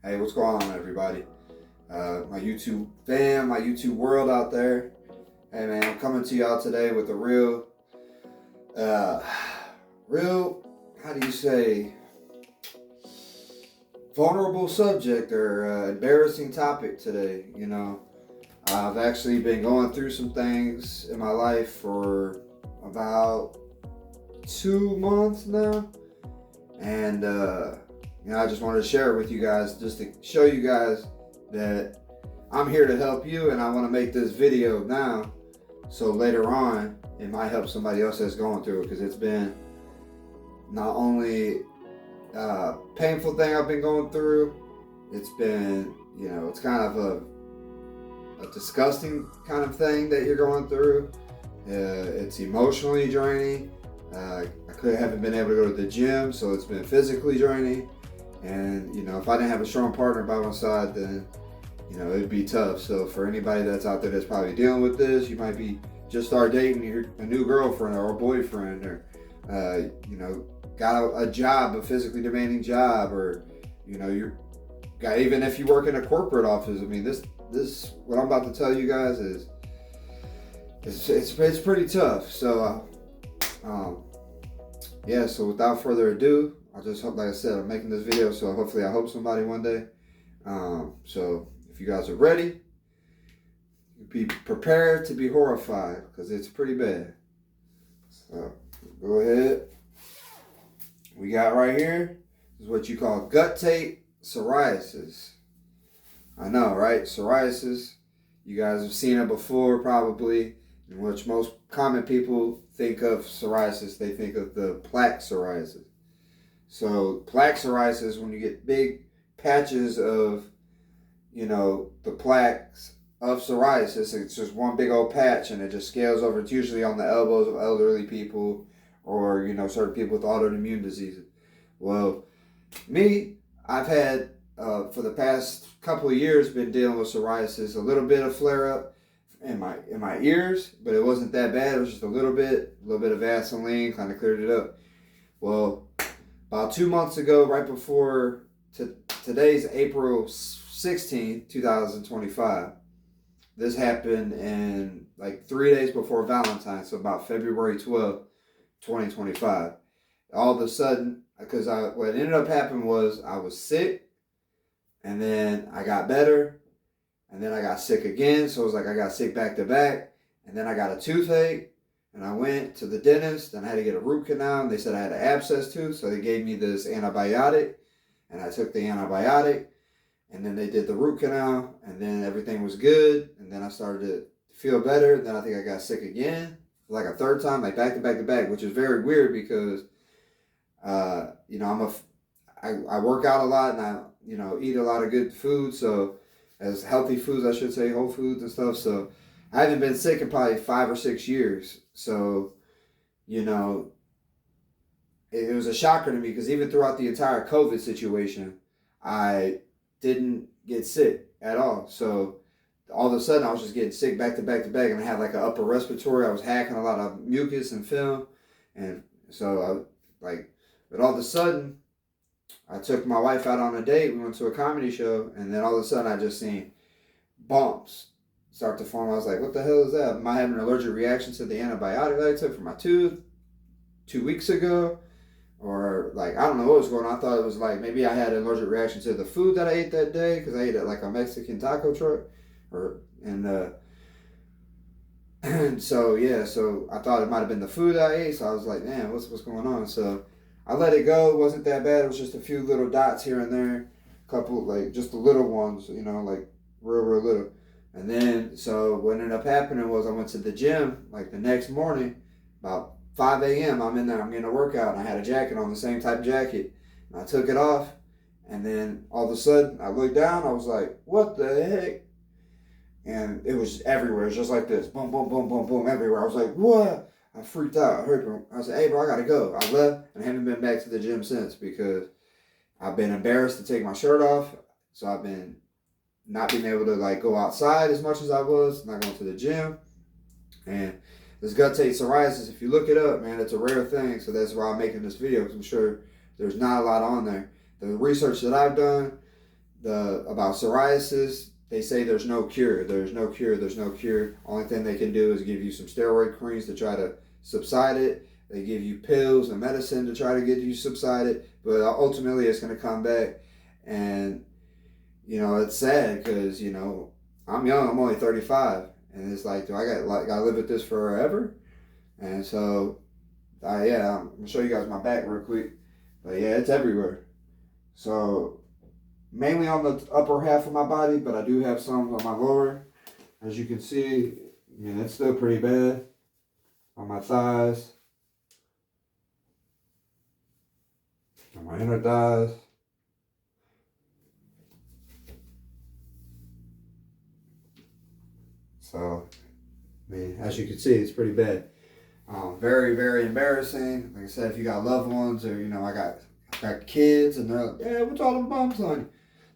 Hey, what's going on, everybody? My YouTube fam, my YouTube world out there. Hey, man, I'm coming to y'all today with a real, how do you say, vulnerable subject or embarrassing topic today. You know, I've actually been going through some things in my life for about 2 months now, and I just wanted to share it with you guys, just to show you guys that I'm here to help you, and I want to make this video now so later on it might help somebody else that's going through it, because it's been not only a painful thing I've been going through, it's been, it's kind of a disgusting kind of thing that you're going through. It's emotionally draining. I haven't been able to go to the gym, so it's been physically draining. And, if I didn't have a strong partner by my side, then, it'd be tough. So for anybody that's out there that's probably dealing with this, you might be just start dating a new girlfriend or a boyfriend, or, got a job, a physically demanding job, or, even if you work in a corporate office. I mean, this, what I'm about to tell you guys is, it's pretty tough. So, so without further ado, I just hope, like I said, I'm making this video, so hopefully I help somebody one day. So if you guys are ready, be prepared to be horrified, because it's pretty bad. So go ahead. We got right here is what you call guttate psoriasis. I know, right? Psoriasis. You guys have seen it before, probably, in which most common people think of psoriasis. They think of the plaque psoriasis. So plaque psoriasis, when you get big patches of, the plaques of psoriasis, it's just one big old patch, and it just scales over. It's usually on the elbows of elderly people, or, certain people with autoimmune diseases. Well, me, I've had, for the past couple of years, been dealing with psoriasis, a little bit of flare-up in my ears, but it wasn't that bad. It was just a little bit of Vaseline, kind of cleared it up. Well, about 2 months ago, right before today's April 16th, 2025, this happened in like 3 days before Valentine's, so about February 12th, 2025. All of a sudden, because what ended up happening was I was sick, and then I got better, and then I got sick again. So it was like I got sick back to back, and then I got a toothache, and I went to the dentist, and I had to get a root canal, and they said I had an abscess tooth, so they gave me this antibiotic, and I took the antibiotic, and then they did the root canal, and then everything was good, and then I started to feel better. Then I think I got sick again, like a third time, like back to back to back, which is very weird because, I work out a lot, and I, eat a lot of good food, so as healthy foods, I should say, whole foods and stuff. So I haven't been sick in probably 5 or 6 years. So, it was a shocker to me, because even throughout the entire COVID situation, I didn't get sick at all. So all of a sudden I was just getting sick back to back to back, and I had like an upper respiratory. I was hacking a lot of mucus and film. And so but all of a sudden I took my wife out on a date. We went to a comedy show, and then all of a sudden I just seen bumps start to form. I was like, what the hell is that? Am I having an allergic reaction to the antibiotic that I took for my tooth 2 weeks ago? Or, I don't know what was going on. I thought it was like maybe I had an allergic reaction to the food that I ate that day, because I ate at like a Mexican taco truck. And so I thought it might have been the food I ate. So I was like, man, what's going on? So I let it go. It wasn't that bad. It was just a few little dots here and there. A couple, just the little ones, like real little. And then, so what ended up happening was I went to the gym, like the next morning, about 5 a.m. I'm in there, I'm getting a workout, and I had a jacket on, the same type of jacket. And I took it off, and then all of a sudden, I looked down, I was like, what the heck? And it was everywhere. It was just like this, boom, boom, boom, boom, boom, everywhere. I was like, what? I freaked out. I heard him. I said, hey, bro, I gotta go. I left, and I haven't been back to the gym since, because I've been embarrassed to take my shirt off. So I've been not being able to go outside as much as I was, not going to the gym. And this guttate psoriasis, if you look it up, man, it's a rare thing. So that's why I'm making this video, because I'm sure there's not a lot on there. The research that I've done, about psoriasis, they say there's no cure. There's no cure. There's no cure. Only thing they can do is give you some steroid creams to try to subside it. They give you pills and medicine to try to get you subsided. But ultimately, it's going to come back. And, it's sad because, I'm young. I'm only 35. And it's like, do I got to live with this forever? And so, I'm going to show you guys my back real quick. But, yeah, it's everywhere. So, mainly on the upper half of my body, but I do have some on my lower. As you can see, it's still pretty bad on my thighs, on my inner thighs. So, as you can see, it's pretty bad. Very, very embarrassing. Like I said, if you got loved ones or, I got kids and they're like, yeah, what's all them bumps on you?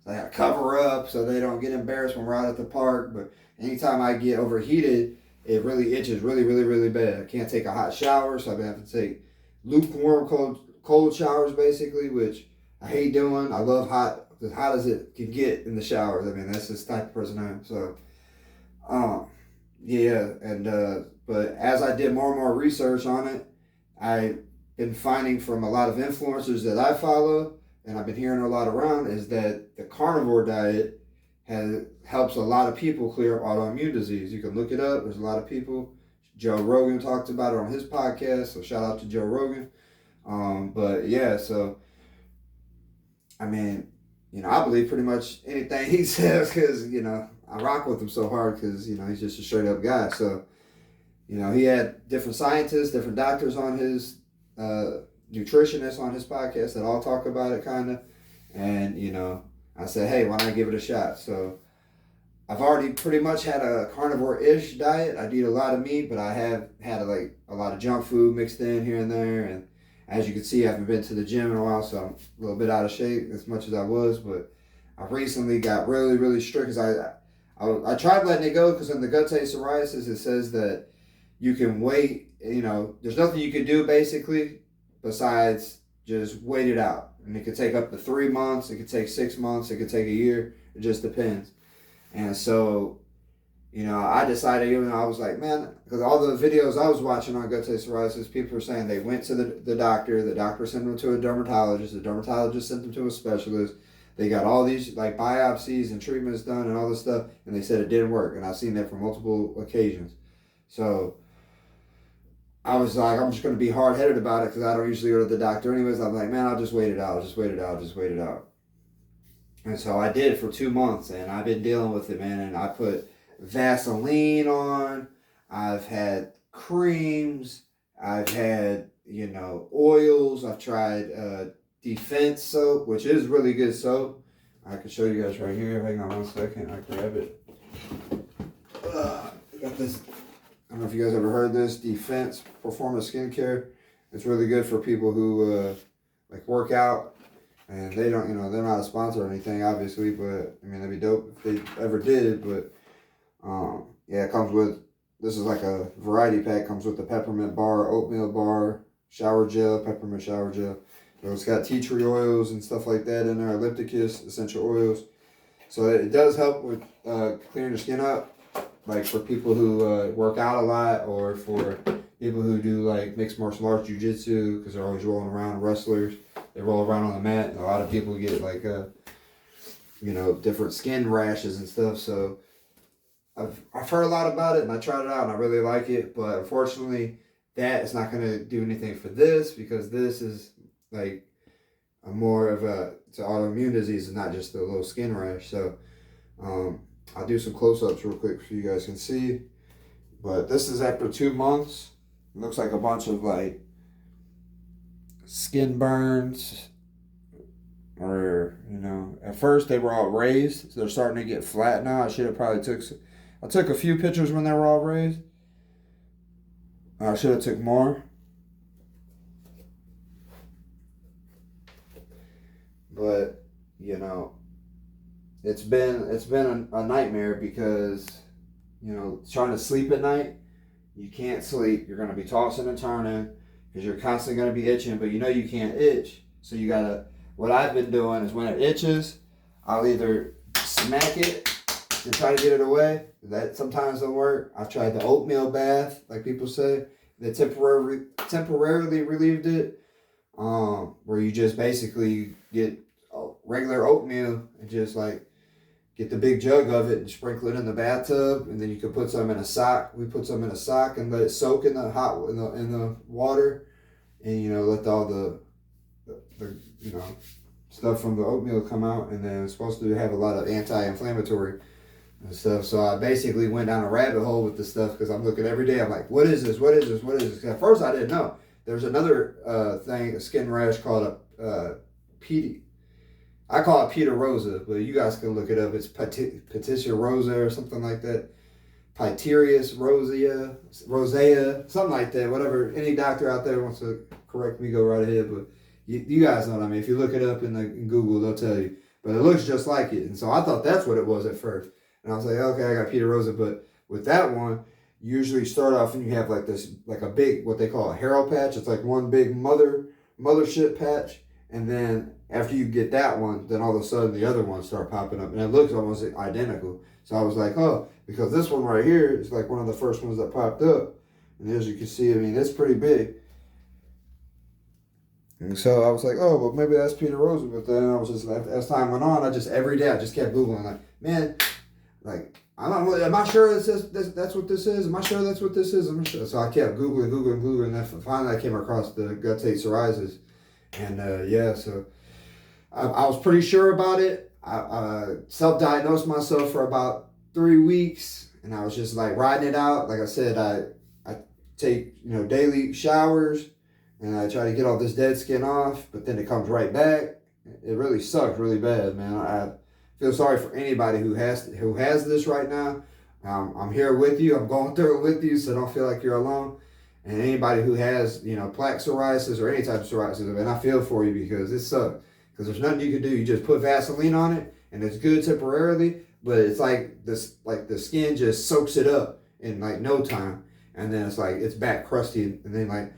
So I got to cover up so they don't get embarrassed when we're out at the park. But anytime I get overheated, it really itches really, really, really bad. I can't take a hot shower, so I've been having to take lukewarm, cold showers basically, which I hate doing. I love hot, as hot as it can get in the showers. That's just the type of person I am. So, but as I did more and more research on it, I've been finding from a lot of influencers that I follow, and I've been hearing a lot around, is that the carnivore diet helps a lot of people clear up autoimmune disease. You can look it up. There's a lot of people. Joe Rogan talked about it on his podcast, so shout out to Joe Rogan. I believe pretty much anything he says because, I rock with him so hard because, he's just a straight up guy. So, he had different scientists, different doctors on his nutritionists on his podcast that all talk about it kind of. And, I said, hey, why not give it a shot? So I've already pretty much had a carnivore-ish diet. I eat a lot of meat, but I have had a lot of junk food mixed in here and there. And as you can see, I haven't been to the gym in a while, so I'm a little bit out of shape as much as I was. But I recently got really, really strict because I tried letting it go because in the Guttate Psoriasis, it says that you can wait, there's nothing you can do basically besides just wait it out. And it could take up to 3 months, it could take 6 months, it could take a year, it just depends. And so, I decided, I was like, man, because all the videos I was watching on Guttate Psoriasis, people were saying they went to the doctor sent them to a dermatologist, the dermatologist sent them to a specialist. They got all these like biopsies and treatments done and all this stuff, and they said it didn't work. And I've seen that for multiple occasions. So I was like, I'm just going to be hard-headed about it because I don't usually go to the doctor anyways. I'm like, man, I'll just wait it out. Just wait it out. And so I did for 2 months, and I've been dealing with it, man. And I put Vaseline on. I've had creams. I've had, oils. I've tried Defense soap, which is really good soap. I can show you guys right here. Hang on 1 second. I grab it. I got this. I don't know if you guys ever heard this, Defense Performance Skincare. It's really good for people who work out, and they don't, they're not a sponsor or anything, obviously, but that'd be dope if they ever did. But it comes with, this is like a variety pack. Comes with the peppermint bar, oatmeal bar, shower gel, peppermint shower gel. It's got tea tree oils and stuff like that in there, ellipticus, essential oils. So it does help with clearing the skin up. Like for people who work out a lot, or for people who do like mixed martial arts, jiu-jitsu, because they're always rolling around, wrestlers, they roll around on the mat, and a lot of people get like different skin rashes and stuff. So I've heard a lot about it, and I tried it out, and I really like it. But unfortunately, that is not going to do anything for this, because this is like it's an autoimmune disease and not just a little skin rash. So I'll do some close-ups real quick so you guys can see. But this is after 2 months. It looks like a bunch of like skin burns, or at first they were all raised, so they're starting to get flat now. I took a few pictures when they were all raised. I should have took more. But it's been a nightmare because trying to sleep at night, you can't sleep. You're going to be tossing and turning because you're constantly going to be itching, but you can't itch. So what I've been doing is when it itches, I'll either smack it to try to get it away. That sometimes don't work. I've tried the oatmeal bath, like people say, that temporarily relieved it. Where you just basically get regular oatmeal and just like get the big jug of it and sprinkle it in the bathtub, and then you can put some in a sock. We put some in a sock and let it soak in the in the water, and let all the stuff from the oatmeal come out, and then it's supposed to have a lot of anti-inflammatory and stuff. So I basically went down a rabbit hole with this stuff because I'm looking every day. I'm like, what is this? What is this? What is this? At first I didn't know. There's another thing, a skin rash called a PD. I call it Peter Rosa, but you guys can look it up. It's Petitia Rosa or something like that. Piterius rosea, something like that. Whatever. Any doctor out there wants to correct me, go right ahead. But you guys know what I mean. If you look it up in Google, they'll tell you. But it looks just like it. And so I thought that's what it was at first. And I was like, okay, I got Peter Rosa. But with that one, you usually start off and you have like this, like a big, what they call a harrow patch. It's like one big mothership patch. And then after you get that one, then all of a sudden the other ones start popping up. And it looks almost identical. So I was like, oh, because this one right here is like one of the first ones that popped up. And as you can see, I mean, it's pretty big. And so I was like, oh, well, maybe that's Peter Rosa. But then I was just, as time went on, every day I just kept Googling, like, man, like, am I sure that's what this is? Am I sure that's what this is? I'm sure. So I kept Googling, and then finally I came across the Guttate Psoriasis. And so I was pretty sure about it. I self-diagnosed myself for about 3 weeks, and I was just like riding it out. Like I said, I take daily showers, and I try to get all this dead skin off, but then it comes right back. It really sucks really bad, man. I feel sorry for anybody who has this right now. I'm here with you. I'm going through it with you, so don't feel like you're alone. And anybody who has, plaque psoriasis or any type of psoriasis, I mean, I feel for you because it sucks. Because there's nothing you can do. You just put Vaseline on it, and it's good temporarily, but it's like this, like the skin just soaks it up in like no time, and then it's like it's back crusty. And then like,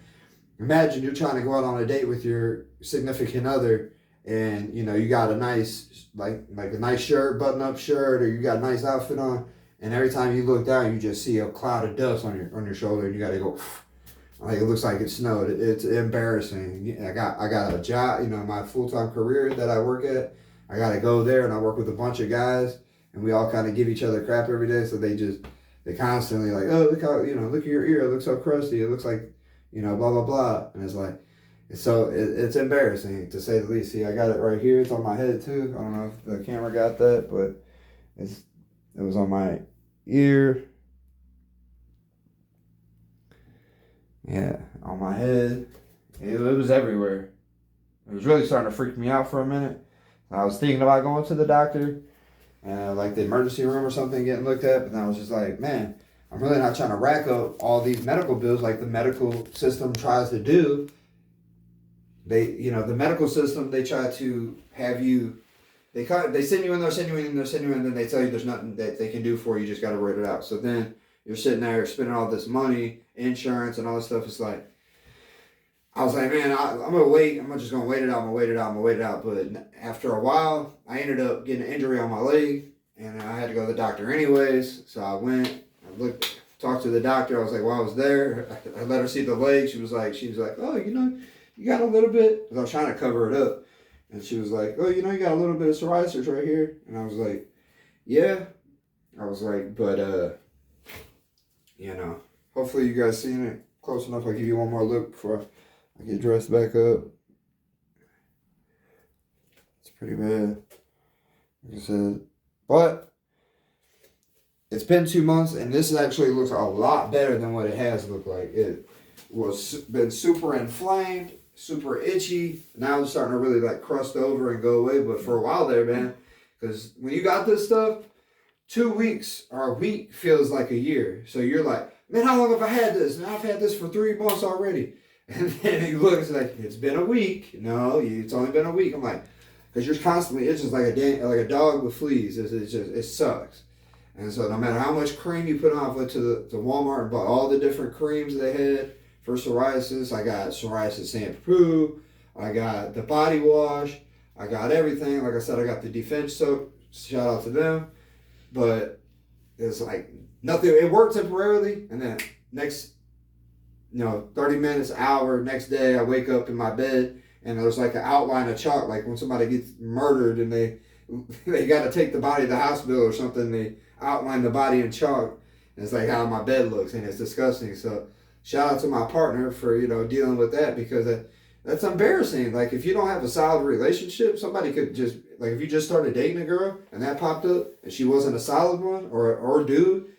imagine you're trying to go out on a date with your significant other, and you got a nice like a nice shirt, button-up shirt, or you got a nice outfit on, and every time you look down, you just see a cloud of dust on your shoulder, and you got to go. Like it looks like it snowed. It's embarrassing. I got a job, my full-time career that I work at. I got to go there, and I work with a bunch of guys, and we all kind of give each other crap every day. So they constantly like, oh, look how look at your ear. It looks so crusty. It looks like blah blah blah. And it's like, it's embarrassing to say the least. See, I got it right here. It's on my head too. I don't know if the camera got that, but it was on my ear. Yeah, on my head. It was everywhere. It was really starting to freak me out for a minute. I was thinking about going to the doctor, like the emergency room or something, getting looked at. But then I was just like, man, I'm really not trying to rack up all these medical bills like the medical system tries to do. The medical system, they try to have you, they send you in there, and then they tell you there's nothing that they can do for you. You just got to wait it out. So then you're sitting there spending all this money, insurance and all this stuff. It's like, I was like, man, I'm going to wait. I'm just going to wait it out. But after a while, I ended up getting an injury on my leg, and I had to go to the doctor anyways. So I went, talked to the doctor. I was like, while I was there, I let her see the leg. She was like, oh, you got a little bit. Because I was trying to cover it up. And she was like, oh, you got a little bit of psoriasis right here. And I was like, yeah. I was like, but, hopefully you guys seen it close enough. I'll give you one more look before I get dressed back up. It's pretty bad, like I said. But it's been 2 months, and this actually looks a lot better than what it has looked like. It was been super inflamed, super itchy. Now it's starting to really like crust over and go away. But for a while there, man, because when you got this stuff, 2 weeks or a week feels like a year. So you're like, man, how long have I had this? And I've had this for 3 months already. And then you look, it's like, it's been a week. No, it's only been a week. I'm like, because you're constantly itching like a dog with fleas. It sucks. And so no matter how much cream you put on, I went to Walmart and bought all the different creams they had for psoriasis. I got psoriasis shampoo. I got the body wash. I got everything. Like I said, I got the defense soap. Shout out to them. But it's like nothing. It worked temporarily, and then next, 30 minutes, hour, next day, I wake up in my bed, and there's like an outline of chalk, like when somebody gets murdered and they got to take the body to the hospital or something. They outline the body in chalk. And it's like how my bed looks, and it's disgusting. So shout out to my partner for dealing with that, because that's embarrassing. Like, if you don't have a solid relationship, somebody could just, like, if you just started dating a girl and that popped up and she wasn't a solid one, or dude,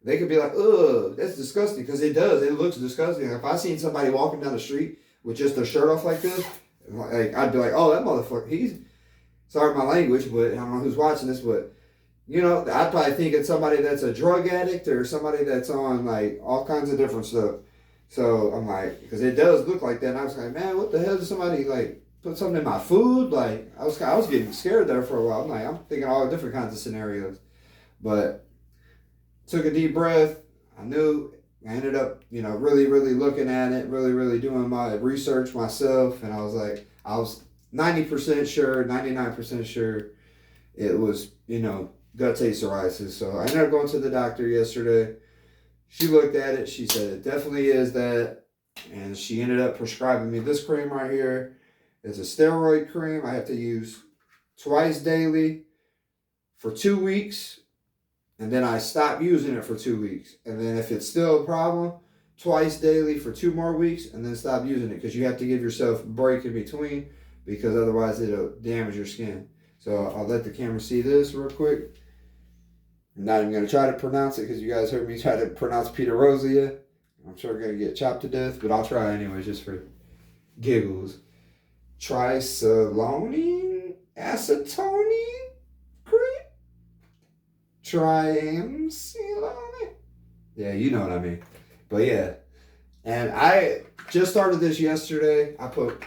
they could be like, ugh, that's disgusting, because it does. It looks disgusting. If I seen somebody walking down the street with just their shirt off like this, like, I'd be like, oh, that motherfucker, he's, sorry my language, but I don't know who's watching this, but, I'd probably think it's somebody that's a drug addict or somebody that's on, like, all kinds of different stuff. So I'm like, because it does look like that, and I was like, man, what the hell, did somebody like put something in my food? Like, I was getting scared there for a while. I'm thinking all different kinds of scenarios, but took a deep breath. I knew. I ended up, really, really looking at it, really, really doing my research myself, and I was like, I was 90% sure, 99% sure it was, Guttate psoriasis. So I ended up going to the doctor yesterday. She looked at it. She said it definitely is that. And she ended up prescribing me this cream right here. It's a steroid cream I have to use twice daily for 2 weeks. And then I stop using it for 2 weeks. And then if it's still a problem, twice daily for 2 more weeks, and then stop using it, because you have to give yourself a break in between, because otherwise it'll damage your skin. So I'll let the camera see this real quick. I'm not even going to try to pronounce it, because you guys heard me try to pronounce Peter Rosia. I'm sure I'm going to get chopped to death, but I'll try anyway, just for giggles. Trisalone acetone cream? Triamcinolone? Yeah, you know what I mean. But yeah. And I just started this yesterday. I put,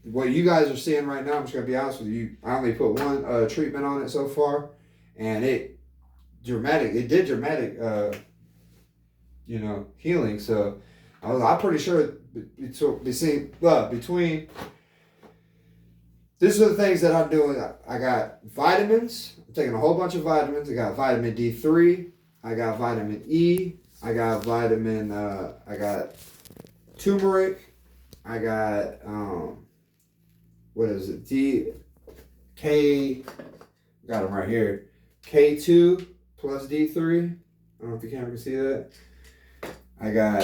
what you guys are seeing right now, I'm just going to be honest with you. I only put one treatment on it so far. And it did dramatic, healing. So I'm pretty sure between, these are the things that I'm doing. I got vitamins. I'm taking a whole bunch of vitamins. I got vitamin D3. I got vitamin E. I got I got turmeric. I got, what is it? Got them right here. K2 plus D3. I don't know if the camera can see that. I got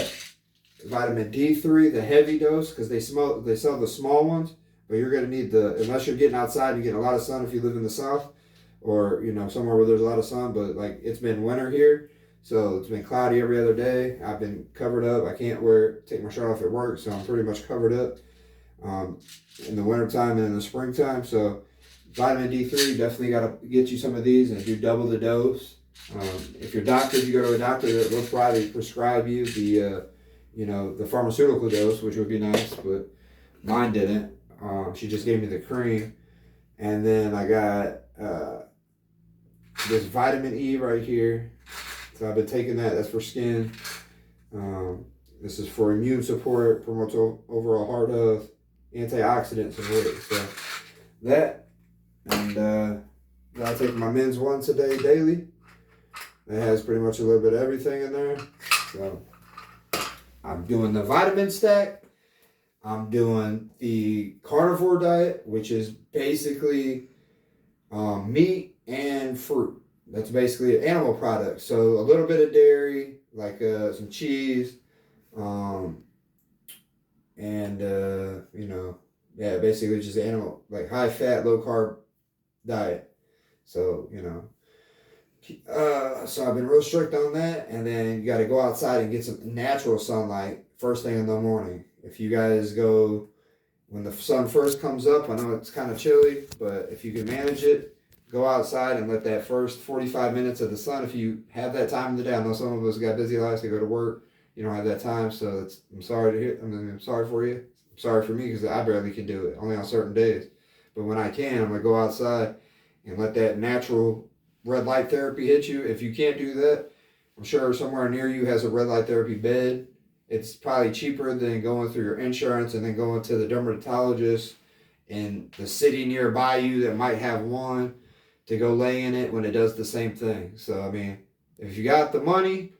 vitamin D3, the heavy dose, because they sell the small ones, but you're going to need unless you're getting outside and getting a lot of sun if you live in the south, or somewhere where there's a lot of sun, but like it's been winter here, so it's been cloudy every other day. I've been covered up. I can't take my shirt off at work, so I'm pretty much covered up in the wintertime and in the springtime. So vitamin D3, definitely got to get you some of these and do double the dose. If you go to a doctor, they'll probably prescribe you the pharmaceutical dose, which would be nice, but mine didn't. She just gave me the cream. And then I got this vitamin E right here. So I've been taking that. That's for skin. This is for immune support, promotes overall heart health, antioxidant support. So that. And I take my men's once a day daily. It has pretty much a little bit of everything in there. So I'm doing the vitamin stack. I'm doing the carnivore diet, which is basically meat and fruit. That's basically animal products. So a little bit of dairy, like some cheese, basically just animal, like high fat, low carb diet. So, so I've been real strict on that. And then you got to go outside and get some natural sunlight first thing in the morning. If you guys go when the sun first comes up, I know it's kind of chilly, but if you can manage it, go outside and let that first 45 minutes of the sun, if you have that time of the day. I know some of us got busy lives to go to work. You don't have that time, so I'm sorry to hear. I'm sorry for you. I'm sorry for me, because I barely can do it, only on certain days. But when I can, I'm going to go outside and let that natural red light therapy hit you. If you can't do that, I'm sure somewhere near you has a red light therapy bed. It's probably cheaper than going through your insurance and then going to the dermatologist in the city nearby you that might have one to go lay in it when it does the same thing. So, I mean, if you got the money,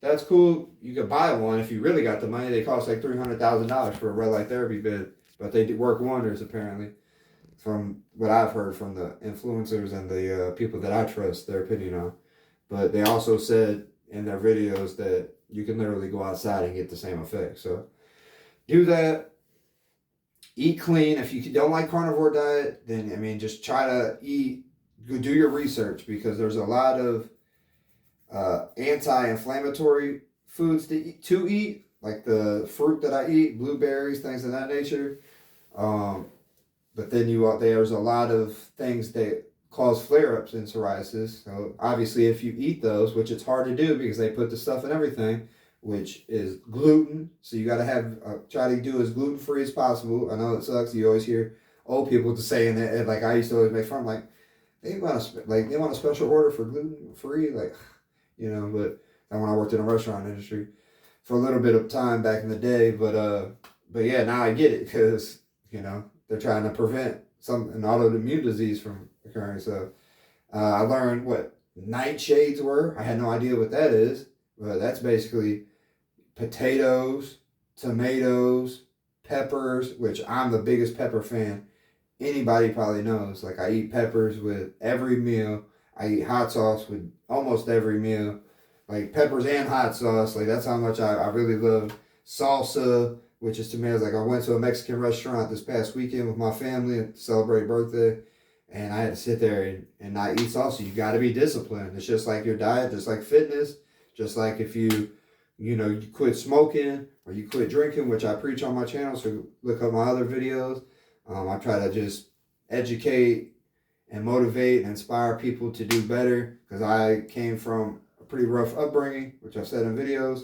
that's cool. You could buy one if you really got the money. They cost like $300,000 for a red light therapy bed, but they do work wonders apparently, from what I've heard from the influencers and the people that I trust their opinion on. But they also said in their videos that you can literally go outside and get the same effect. So do that. Eat clean. If you don't like carnivore diet, then I mean, just try to eat. Do your research, because there's a lot of anti-inflammatory foods to eat, like the fruit that I eat, blueberries, things of that nature. But then there's a lot of things that cause flare-ups in psoriasis. So obviously, if you eat those, which it's hard to do because they put the stuff in everything, which is gluten. So you got to try to do as gluten-free as possible. I know it sucks. You always hear old people saying that. Like I used to always make fun. Like they want a special order for gluten-free, like, you know. But when I worked in the restaurant industry for a little bit of time back in the day, but yeah, now I get it, because you know they're trying to prevent an autoimmune disease from occurring. So I learned what nightshades were. I had no idea what that is, but that's basically potatoes, tomatoes, peppers, which I'm the biggest pepper fan. Anybody probably knows. Like, I eat peppers with every meal. I eat hot sauce with almost every meal. Like, peppers and hot sauce. Like, that's how much I really love salsa, which is tomatoes. Like, I went to a Mexican restaurant this past weekend with my family to celebrate birthday, and I had to sit there and not eat salsa. You got to be disciplined. It's just like your diet, just like fitness, just like if you quit smoking or you quit drinking, which I preach on my channel, so look up my other videos. I try to just educate and motivate and inspire people to do better, because I came from a pretty rough upbringing, which I've said in videos,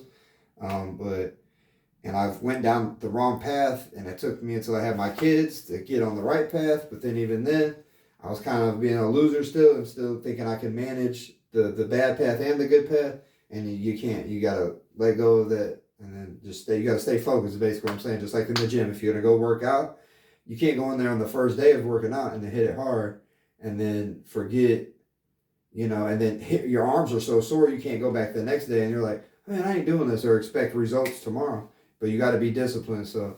and I've went down the wrong path, and it took me until I had my kids to get on the right path. But then even then, I was kind of being a loser still, and still thinking I can manage the bad path and the good path, and you can't. You got to let go of that, and then you got to stay focused, is basically what I'm saying. Just like in the gym, if you're going to go work out, you can't go in there on the first day of working out and then hit it hard and then forget, and then your arms are so sore you can't go back the next day, and you're like, man, I ain't doing this, or expect results tomorrow. But you got to be disciplined. So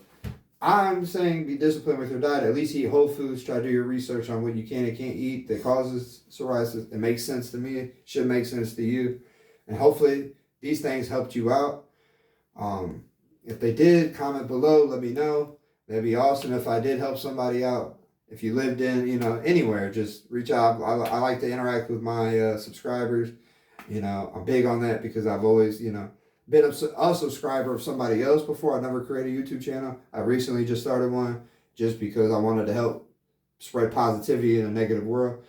I'm saying be disciplined with your diet. At least eat whole foods. Try to do your research on what you can and can't eat that causes psoriasis. It makes sense to me. It should make sense to you. And hopefully these things helped you out. If they did, comment below. Let me know. That'd be awesome if I did help somebody out. If you lived in, anywhere, just reach out. I like to interact with my subscribers. I'm big on that, because I've always, been a subscriber of somebody else before. I never created a YouTube channel. I recently just started one just because I wanted to help spread positivity in a negative world.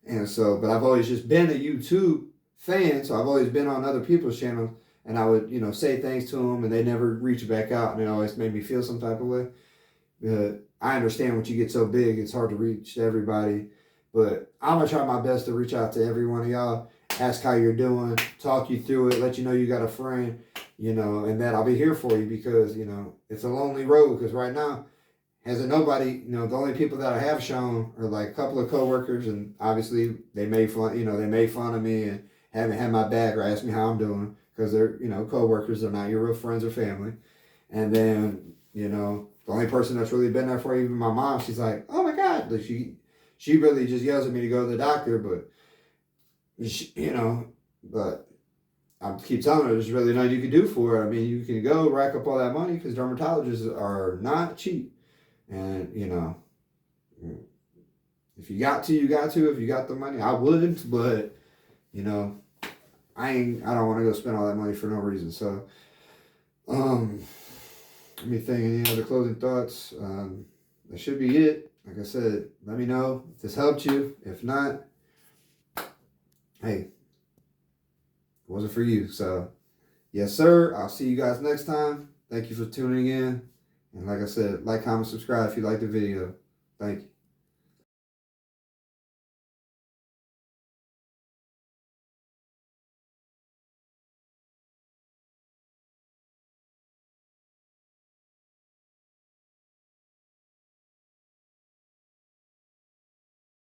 And so, but I've always just been a YouTube fan, so I've always been on other people's channels, and I would, say things to them, and they never reach back out, and it always made me feel some type of way. I understand when you get so big, it's hard to reach everybody, but I'm going to try my best to reach out to every one of y'all, ask how you're doing, talk you through it, let you know you got a friend, and that I'll be here for you, because, it's a lonely road, because right now, hasn't nobody, the only people that I have shown are like a couple of coworkers, and obviously they made fun of me and haven't had my back or asked me how I'm doing, because they're, coworkers, they're not your real friends or family. And then, the only person that's really been there for you, even my mom, she's like, oh my God, like she really just yells at me to go to the doctor, but but I keep telling her there's really nothing you can do for her. I mean, you can go rack up all that money, because dermatologists are not cheap. And, if you got to, you got to. If you got the money, I wouldn't, but, I don't want to go spend all that money for no reason. So, let me think, any other closing thoughts? That should be it. Like I said, let me know if this helped you. If not, hey, it wasn't for you. So, yes, sir. I'll see you guys next time. Thank you for tuning in. And like I said, like, comment, subscribe if you like the video. Thank you.